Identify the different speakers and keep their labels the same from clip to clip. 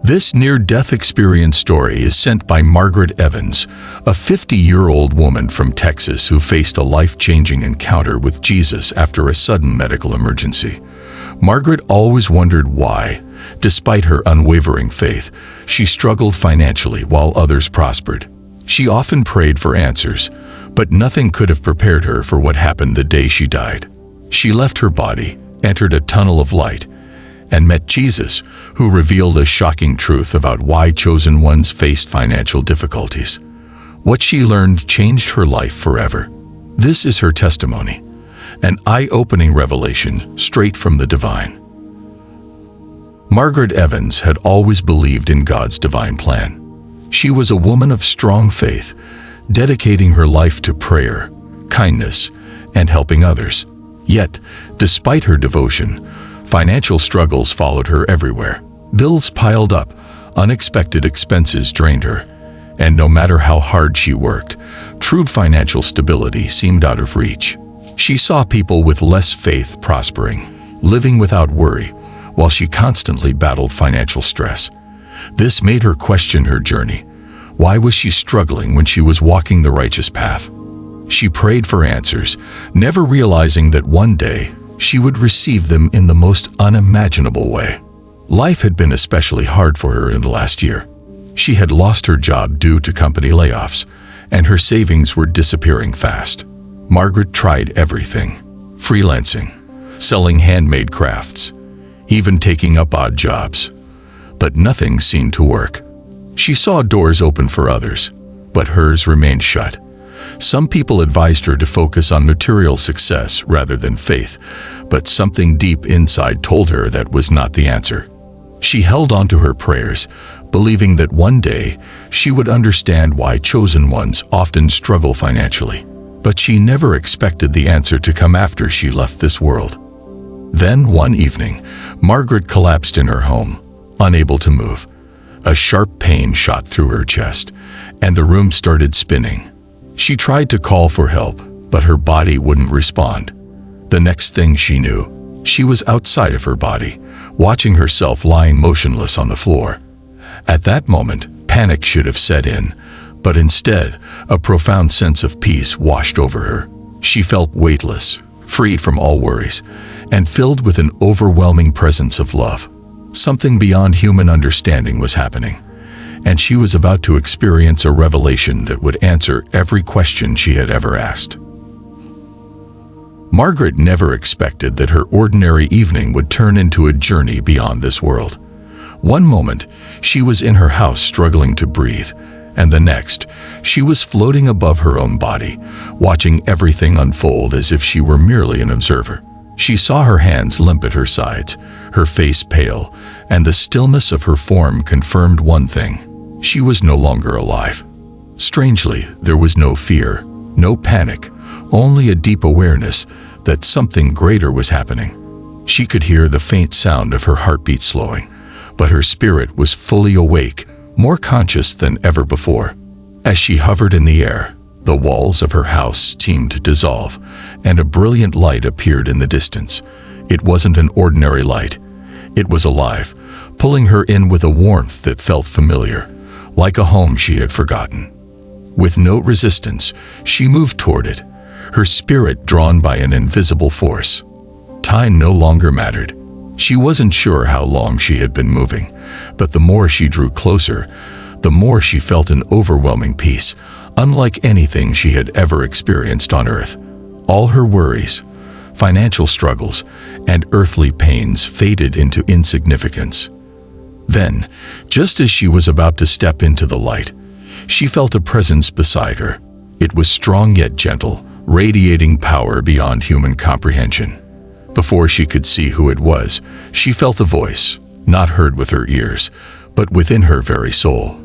Speaker 1: This near-death experience story is sent by Margaret Evans, a 50-year-old woman from Texas who faced a life-changing encounter with Jesus after a sudden medical emergency. Margaret always wondered why, despite her unwavering faith, she struggled financially while others prospered. She often prayed for answers, but nothing could have prepared her for what happened the day she died. She left her body, entered a tunnel of light, and met Jesus, who revealed a shocking truth about why chosen ones faced financial difficulties. What she learned changed her life forever. This is her testimony, an eye-opening revelation straight from the divine. Margaret Evans had always believed in God's divine plan. She was a woman of strong faith, dedicating her life to prayer, kindness, and helping others. Yet, despite her devotion, financial struggles followed her everywhere. Bills piled up, unexpected expenses drained her, and no matter how hard she worked, true financial stability seemed out of reach. She saw people with less faith prospering, living without worry, while she constantly battled financial stress. This made her question her journey. Why was she struggling when she was walking the righteous path? She prayed for answers, never realizing that one day she would receive them in the most unimaginable way. Life had been especially hard for her in the last year. She had lost her job due to company layoffs, and her savings were disappearing fast. Margaret tried everything: freelancing, selling handmade crafts, even taking up odd jobs. But nothing seemed to work. She saw doors open for others, but hers remained shut. Some people advised her to focus on material success rather than faith, but something deep inside told her that was not the answer. She held on to her prayers, believing that one day she would understand why chosen ones often struggle financially. But she never expected the answer to come after she left this world. Then, one evening, Margaret collapsed in her home, unable to move. A sharp pain shot through her chest, and the room started spinning. She tried to call for help, but her body wouldn't respond. The next thing she knew, she was outside of her body, watching herself lying motionless on the floor. At that moment, panic should have set in, but instead, a profound sense of peace washed over her. She felt weightless, freed from all worries, and filled with an overwhelming presence of love. Something beyond human understanding was happening, and she was about to experience a revelation that would answer every question she had ever asked. Margaret never expected that her ordinary evening would turn into a journey beyond this world. One moment, she was in her house struggling to breathe, and the next, she was floating above her own body, watching everything unfold as if she were merely an observer. She saw her hands limp at her sides, her face pale, and the stillness of her form confirmed one thing: she was no longer alive. Strangely, there was no fear, no panic, only a deep awareness that something greater was happening. She could hear the faint sound of her heartbeat slowing, but her spirit was fully awake, more conscious than ever before. As she hovered in the air, the walls of her house seemed to dissolve, and a brilliant light appeared in the distance. It wasn't an ordinary light. It was alive, pulling her in with a warmth that felt familiar, like a home she had forgotten. With no resistance, she moved toward it, her spirit drawn by an invisible force. Time no longer mattered. She wasn't sure how long she had been moving, but the more she drew closer, the more she felt an overwhelming peace, unlike anything she had ever experienced on earth. All her worries, financial struggles, and earthly pains faded into insignificance. Then, just as she was about to step into the light, she felt a presence beside her. It was strong yet gentle, radiating power beyond human comprehension. Before she could see who it was, she felt a voice, not heard with her ears, but within her very soul.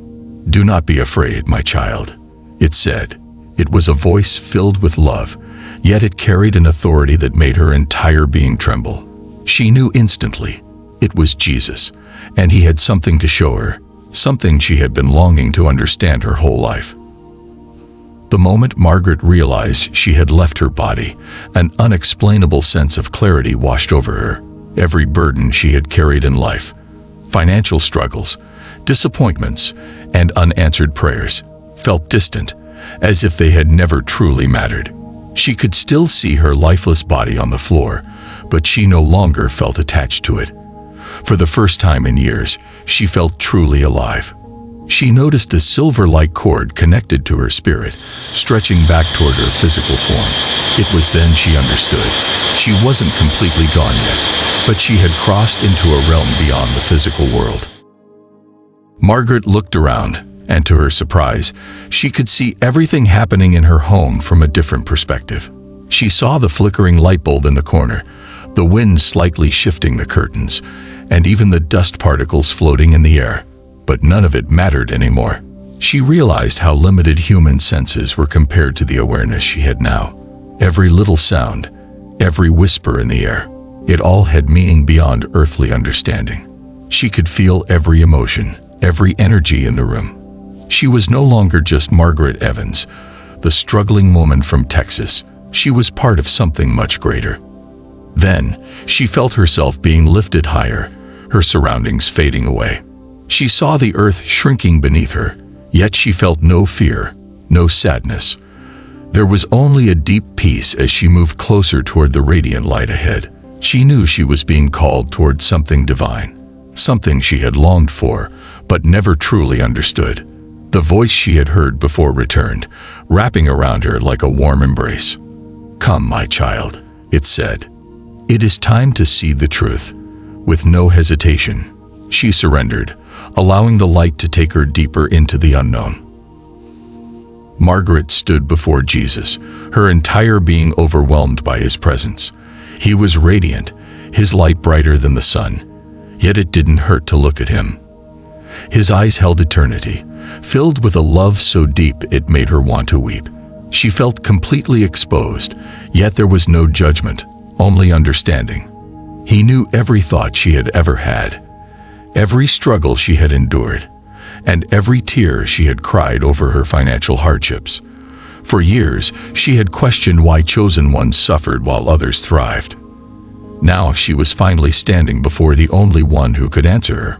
Speaker 1: "Do not be afraid, my child," it said. It was a voice filled with love, yet it carried an authority that made her entire being tremble. She knew instantly it was Jesus, and he had something to show her, something she had been longing to understand her whole life. The moment Margaret realized she had left her body, an unexplainable sense of clarity washed over her. Every burden she had carried in life, financial struggles, disappointments, and unanswered prayers felt distant, as if they had never truly mattered. She could still see her lifeless body on the floor, but she no longer felt attached to it. For the first time in years, she felt truly alive. She noticed a silver-like cord connected to her spirit, stretching back toward her physical form. It was then she understood. She wasn't completely gone yet, but she had crossed into a realm beyond the physical world. Margaret looked around, and to her surprise, she could see everything happening in her home from a different perspective. She saw the flickering light bulb in the corner, the wind slightly shifting the curtains, and even the dust particles floating in the air. But none of it mattered anymore. She realized how limited human senses were compared to the awareness she had now. Every little sound, every whisper in the air, it all had meaning beyond earthly understanding. She could feel every emotion, every energy in the room. She was no longer just Margaret Evans, the struggling woman from Texas. She was part of something much greater. Then, she felt herself being lifted higher, her surroundings fading away. She saw the earth shrinking beneath her, yet she felt no fear, no sadness. There was only a deep peace as she moved closer toward the radiant light ahead. She knew she was being called toward something divine, something she had longed for, but never truly understood. The voice she had heard before returned, wrapping around her like a warm embrace. "Come, my child," it said. "It is time to see the truth." With no hesitation, she surrendered, allowing the light to take her deeper into the unknown. Margaret stood before Jesus, her entire being overwhelmed by his presence. He was radiant, his light brighter than the sun, yet it didn't hurt to look at him. His eyes held eternity, filled with a love so deep it made her want to weep. She felt completely exposed, yet there was no judgment, only understanding. He knew every thought she had ever had, every struggle she had endured, and every tear she had cried over her financial hardships. For years, she had questioned why chosen ones suffered while others thrived. Now she was finally standing before the only one who could answer her.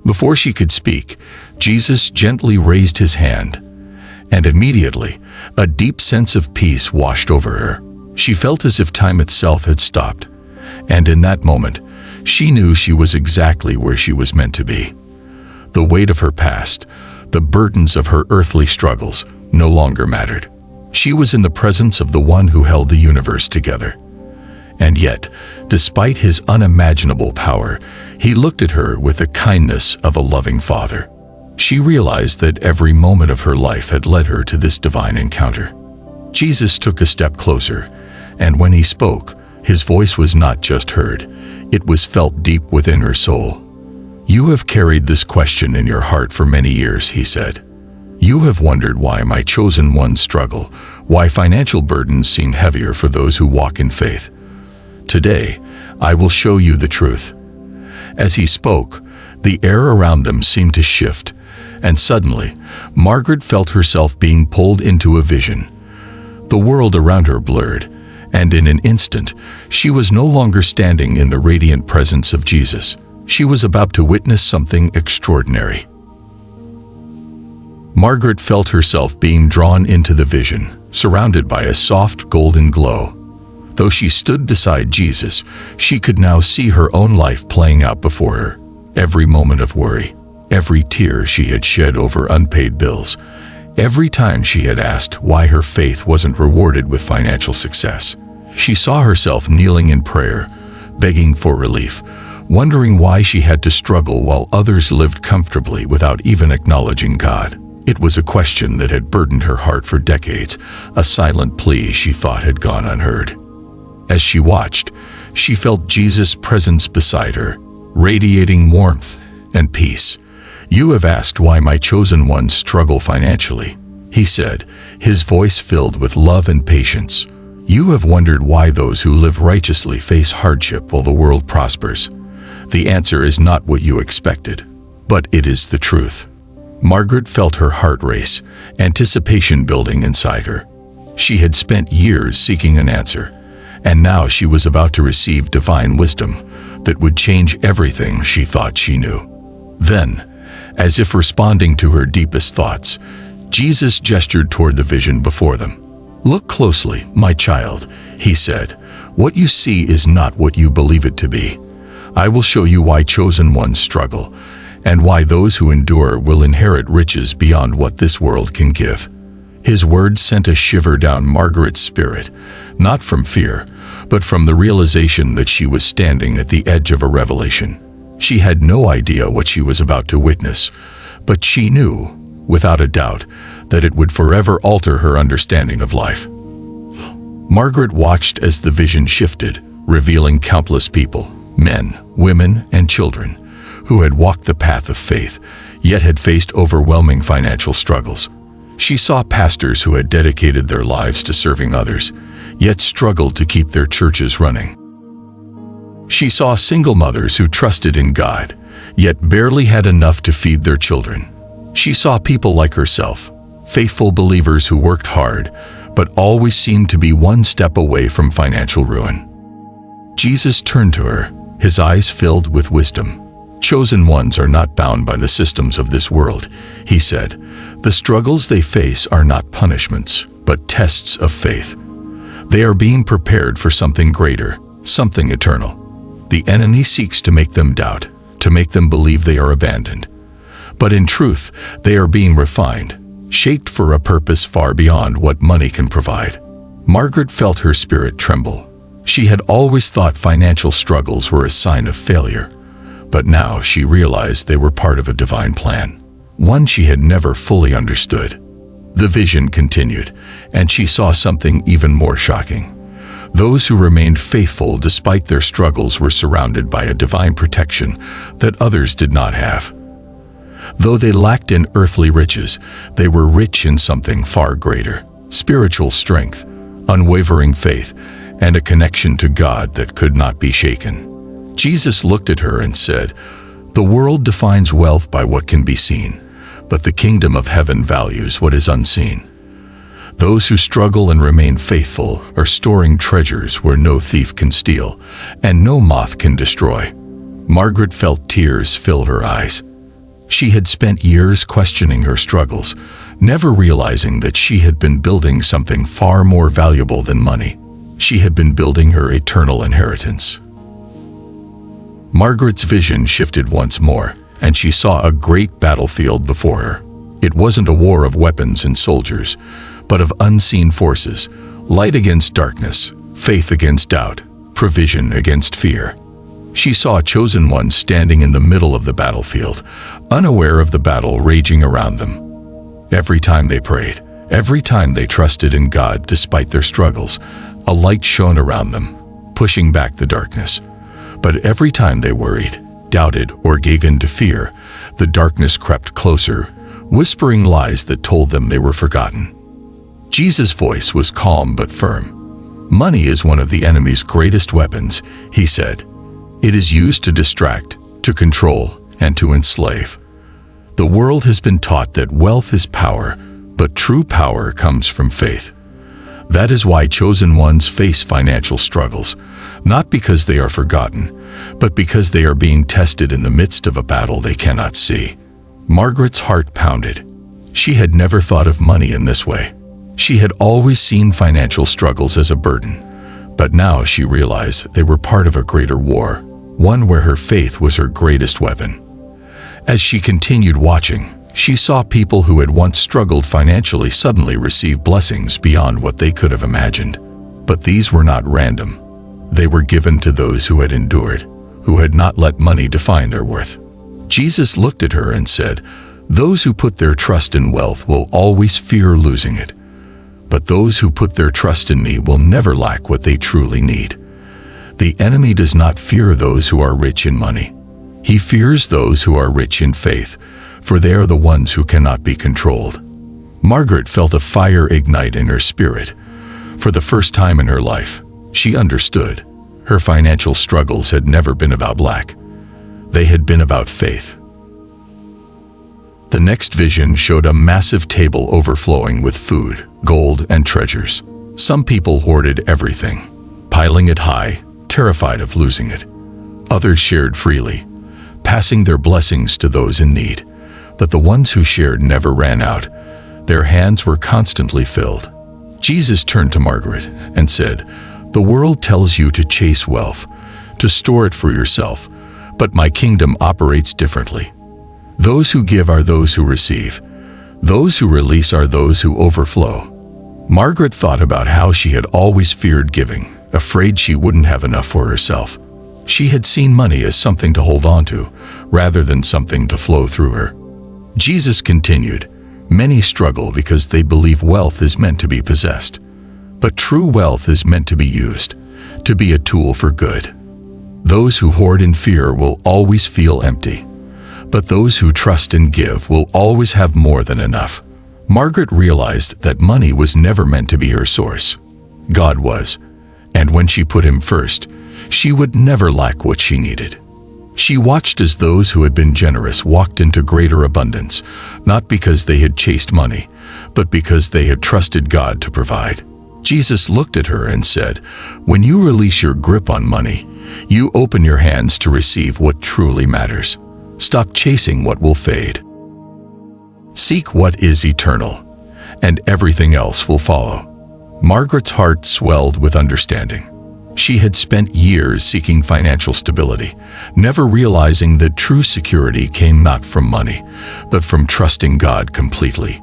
Speaker 1: Before she could speak, Jesus gently raised his hand, and immediately, a deep sense of peace washed over her. She felt as if time itself had stopped, and in that moment, she knew she was exactly where she was meant to be. The weight of her past, the burdens of her earthly struggles, no longer mattered. She was in the presence of the one who held the universe together. And yet, despite his unimaginable power, he looked at her with the kindness of a loving father. She realized that every moment of her life had led her to this divine encounter. Jesus took a step closer, and when he spoke, his voice was not just heard, it was felt deep within her soul. "You have carried this question in your heart for many years," he said. "You have wondered why my chosen ones struggle, why financial burdens seem heavier for those who walk in faith. Today, I will show you the truth." As he spoke, the air around them seemed to shift, and suddenly, Margaret felt herself being pulled into a vision. The world around her blurred, and in an instant, she was no longer standing in the radiant presence of Jesus. She was about to witness something extraordinary. Margaret felt herself being drawn into the vision, surrounded by a soft golden glow. Though she stood beside Jesus, she could now see her own life playing out before her. Every moment of worry, every tear she had shed over unpaid bills, every time she had asked why her faith wasn't rewarded with financial success. She saw herself kneeling in prayer, begging for relief, wondering why she had to struggle while others lived comfortably without even acknowledging God. It was a question that had burdened her heart for decades, a silent plea she thought had gone unheard. As she watched, she felt Jesus' presence beside her, radiating warmth and peace. "You have asked why my chosen ones struggle financially," he said, his voice filled with love and patience. "You have wondered why those who live righteously face hardship while the world prospers. The answer is not what you expected, but it is the truth." Margaret felt her heart race, anticipation building inside her. She had spent years seeking an answer, and now she was about to receive divine wisdom that would change everything she thought she knew. Then, As if responding to her deepest thoughts, Jesus gestured toward the vision before them. "Look closely, my child," he said. "What you see is not what you believe it to be. I will show you why chosen ones struggle, and why those who endure will inherit riches beyond what this world can give." His words sent a shiver down Margaret's spirit, not from fear, but from the realization that she was standing at the edge of a revelation. She had no idea what she was about to witness, but she knew, without a doubt, that it would forever alter her understanding of life. Margaret watched as the vision shifted, revealing countless people, men, women, and children, who had walked the path of faith, yet had faced overwhelming financial struggles. She saw pastors who had dedicated their lives to serving others, yet struggled to keep their churches running. She saw single mothers who trusted in God, yet barely had enough to feed their children. She saw people like herself, faithful believers who worked hard, but always seemed to be one step away from financial ruin. Jesus turned to her, his eyes filled with wisdom. "Chosen ones are not bound by the systems of this world," he said. "The struggles they face are not punishments, but tests of faith. They are being prepared for something greater, something eternal. The enemy seeks to make them doubt, to make them believe they are abandoned. But in truth, they are being refined, shaped for a purpose far beyond what money can provide." Margaret felt her spirit tremble. She had always thought financial struggles were a sign of failure, but now she realized they were part of a divine plan, one she had never fully understood. The vision continued, and she saw something even more shocking. Those who remained faithful despite their struggles were surrounded by a divine protection that others did not have. Though they lacked in earthly riches, they were rich in something far greater: spiritual strength, unwavering faith, and a connection to God that could not be shaken. Jesus looked at her and said, "The world defines wealth by what can be seen, but the kingdom of heaven values what is unseen. Those who struggle and remain faithful are storing treasures where no thief can steal, and no moth can destroy." Margaret felt tears fill her eyes. She had spent years questioning her struggles, never realizing that she had been building something far more valuable than money. She had been building her eternal inheritance. Margaret's vision shifted once more, and she saw a great battlefield before her. It wasn't a war of weapons and soldiers, but of unseen forces: light against darkness, faith against doubt, provision against fear. She saw chosen ones standing in the middle of the battlefield, unaware of the battle raging around them. Every time they prayed, every time they trusted in God despite their struggles, a light shone around them, pushing back the darkness. But every time they worried, doubted, or gave in to fear, the darkness crept closer, whispering lies that told them they were forgotten. Jesus' voice was calm but firm. "Money is one of the enemy's greatest weapons," he said. "It is used to distract, to control, and to enslave. The world has been taught that wealth is power, but true power comes from faith. That is why chosen ones face financial struggles, not because they are forgotten, but because they are being tested in the midst of a battle they cannot see." Margaret's heart pounded. She had never thought of money in this way. She had always seen financial struggles as a burden, but now she realized they were part of a greater war, one where her faith was her greatest weapon. As she continued watching, she saw people who had once struggled financially suddenly receive blessings beyond what they could have imagined. But these were not random. They were given to those who had endured, who had not let money define their worth. Jesus looked at her and said, "Those who put their trust in wealth will always fear losing it. But those who put their trust in me will never lack what they truly need." The enemy does not fear those who are rich in money. He fears those who are rich in faith, for they are the ones who cannot be controlled. Margaret felt a fire ignite in her spirit. For the first time in her life, she understood. Her financial struggles had never been about lack. They had been about faith. The next vision showed a massive table overflowing with food, gold, and treasures. Some people hoarded everything, piling it high, terrified of losing it. Others shared freely, passing their blessings to those in need. but the ones who shared never ran out. Their hands were constantly filled. Jesus turned to Margaret and said, "The world tells you to chase wealth, to store it for yourself, but my kingdom operates differently. Those who give are those who receive. Those who release are those who overflow." Margaret thought about how she had always feared giving, afraid she wouldn't have enough for herself. She had seen money as something to hold on to, rather than something to flow through her. Jesus continued, "Many struggle because they believe wealth is meant to be possessed. But true wealth is meant to be used, to be a tool for good. Those who hoard in fear will always feel empty, but those who trust and give will always have more than enough." Margaret realized that money was never meant to be her source. God was, and when she put Him first, she would never lack what she needed. She watched as those who had been generous walked into greater abundance, not because they had chased money, but because they had trusted God to provide. Jesus looked at her and said, "When you release your grip on money, you open your hands to receive what truly matters. Stop chasing what will fade. Seek what is eternal, and everything else will follow." Margaret's heart swelled with understanding. She had spent years seeking financial stability, never realizing that true security came not from money, but from trusting God completely.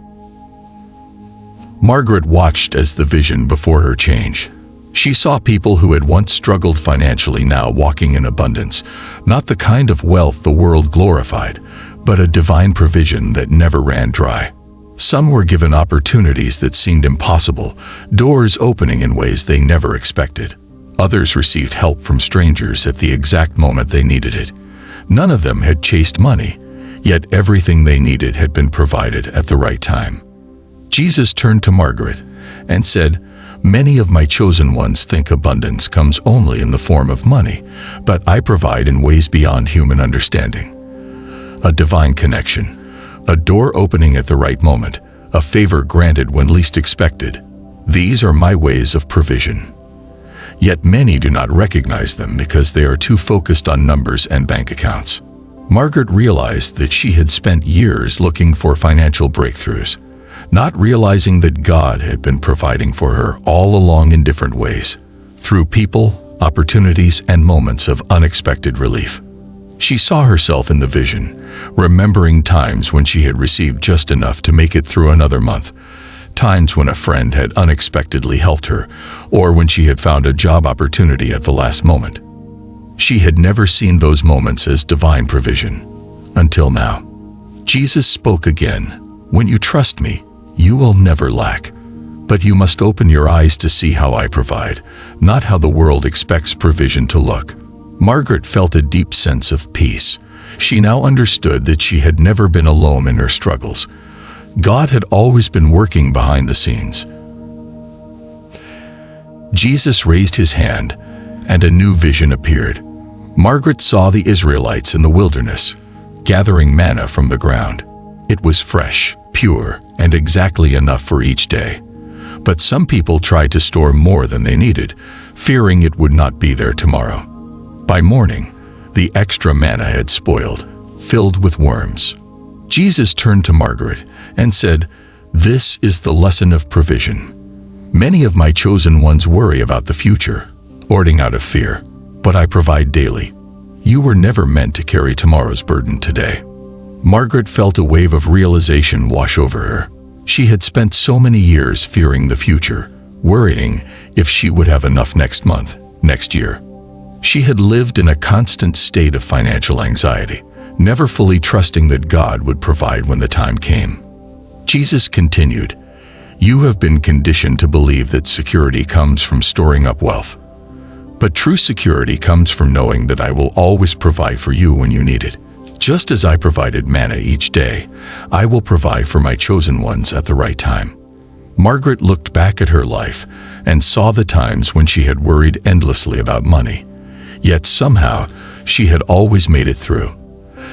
Speaker 1: Margaret watched as the vision before her changed. She saw people who had once struggled financially now walking in abundance, not the kind of wealth the world glorified, but a divine provision that never ran dry. Some were given opportunities that seemed impossible, doors opening in ways they never expected. Others received help from strangers at the exact moment they needed it. None of them had chased money, yet everything they needed had been provided at the right time. Jesus turned to Margaret and said, "Many of my chosen ones think abundance comes only in the form of money, but I provide in ways beyond human understanding. A divine connection, a door opening at the right moment, a favor granted when least expected. These are my ways of provision." Yet many do not recognize them because they are too focused on numbers and bank accounts. Margaret realized that she had spent years looking for financial breakthroughs, not realizing that God had been providing for her all along in different ways, through people, opportunities, and moments of unexpected relief. She saw herself in the vision, remembering times when she had received just enough to make it through another month, times when a friend had unexpectedly helped her, or when she had found a job opportunity at the last moment. She had never seen those moments as divine provision, until now. Jesus spoke again, "When you trust me, you will never lack. But you must open your eyes to see how I provide, not how the world expects provision to look." Margaret felt a deep sense of peace. She now understood that she had never been alone in her struggles. God had always been working behind the scenes. Jesus raised his hand, and a new vision appeared. Margaret saw the Israelites in the wilderness, gathering manna from the ground. It was fresh, pure, and exactly enough for each day. But some people tried to store more than they needed, fearing it would not be there tomorrow. By morning, the extra manna had spoiled, filled with worms. Jesus turned to Margaret and said, "This is the lesson of provision. Many of my chosen ones worry about the future, hoarding out of fear, but I provide daily. You were never meant to carry tomorrow's burden today." Margaret felt a wave of realization wash over her. She had spent so many years fearing the future, worrying if she would have enough next month, next year. She had lived in a constant state of financial anxiety, never fully trusting that God would provide when the time came. Jesus continued, "You have been conditioned to believe that security comes from storing up wealth. But true security comes from knowing that I will always provide for you when you need it. Just as I provided manna each day, I will provide for my chosen ones at the right time." Margaret looked back at her life and saw the times when she had worried endlessly about money. Yet somehow, she had always made it through.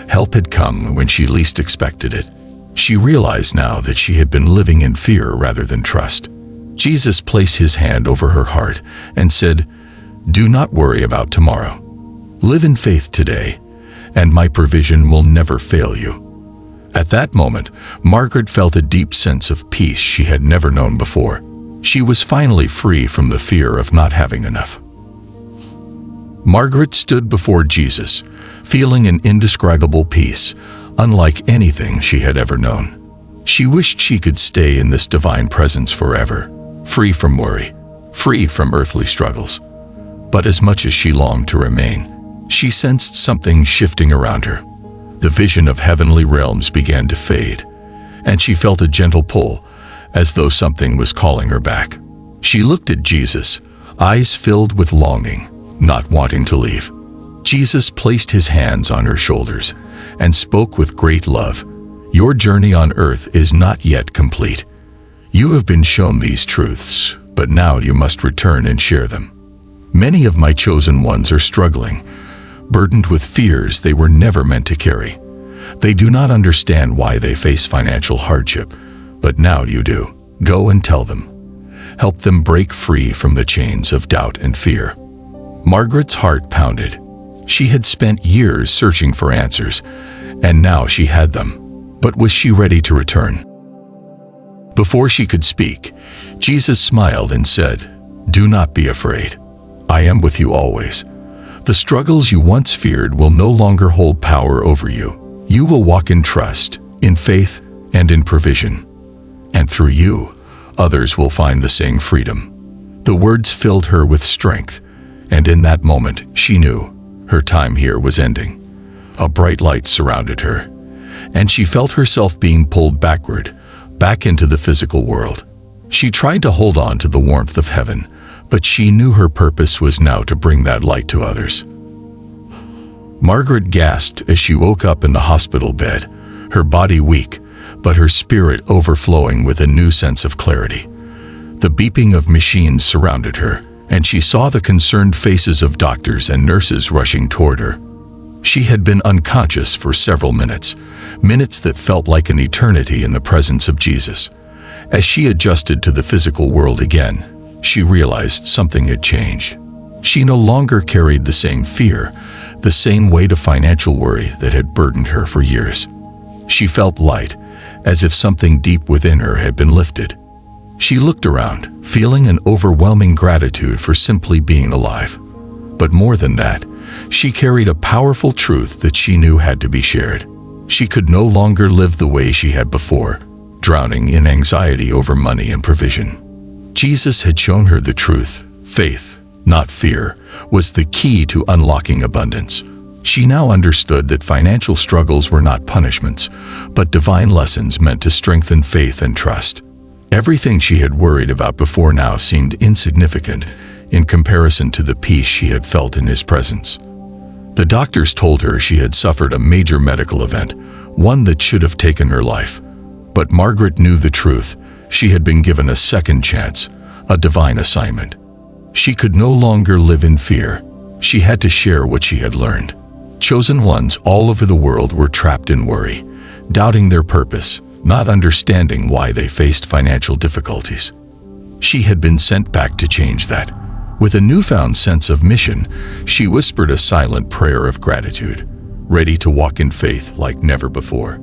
Speaker 1: Help had come when she least expected it. She realized now that she had been living in fear rather than trust. Jesus placed his hand over her heart and said, "Do not worry about tomorrow. Live in faith today, and my provision will never fail you." At that moment, Margaret felt a deep sense of peace she had never known before. She was finally free from the fear of not having enough. Margaret stood before Jesus, feeling an indescribable peace, unlike anything she had ever known. She wished she could stay in this divine presence forever, free from worry, free from earthly struggles. But as much as she longed to remain, she sensed something shifting around her. The vision of heavenly realms began to fade, and she felt a gentle pull, as though something was calling her back. She looked at Jesus, eyes filled with longing, not wanting to leave. Jesus placed his hands on her shoulders and spoke with great love. Your journey on earth is not yet complete. You have been shown these truths, but now you must return and share them. Many of my chosen ones are struggling, burdened with fears they were never meant to carry. They do not understand why they face financial hardship, but now you do. Go and tell them. Help them break free from the chains of doubt and fear. Margaret's heart pounded. She had spent years searching for answers, and now she had them. But was she ready to return? Before she could speak, Jesus smiled and said, "Do not be afraid. I am with you always. The struggles you once feared will no longer hold power over you. You will walk in trust, in faith, and in provision. And through you, others will find the same freedom." The words filled her with strength, and in that moment she knew her time here was ending. A bright light surrounded her, and she felt herself being pulled backward, back into the physical world. She tried to hold on to the warmth of heaven, but she knew her purpose was now to bring that light to others. Margaret gasped as she woke up in the hospital bed, her body weak, but her spirit overflowing with a new sense of clarity. The beeping of machines surrounded her, and she saw the concerned faces of doctors and nurses rushing toward her. She had been unconscious for several minutes, minutes that felt like an eternity in the presence of Jesus. As she adjusted to the physical world again, she realized something had changed. She no longer carried the same fear, the same weight of financial worry that had burdened her for years. She felt light, as if something deep within her had been lifted. She looked around, feeling an overwhelming gratitude for simply being alive. But more than that, she carried a powerful truth that she knew had to be shared. She could no longer live the way she had before, drowning in anxiety over money and provision. Jesus had shown her the truth. Faith, not fear, was the key to unlocking abundance. She now understood that financial struggles were not punishments, but divine lessons meant to strengthen faith and trust. Everything she had worried about before now seemed insignificant in comparison to the peace she had felt in his presence. The doctors told her she had suffered a major medical event, one that should have taken her life. But Margaret knew the truth. She had been given a second chance, a divine assignment. She could no longer live in fear. She had to share what she had learned. Chosen ones all over the world were trapped in worry, doubting their purpose, not understanding why they faced financial difficulties. She had been sent back to change that. With a newfound sense of mission, she whispered a silent prayer of gratitude, ready to walk in faith like never before.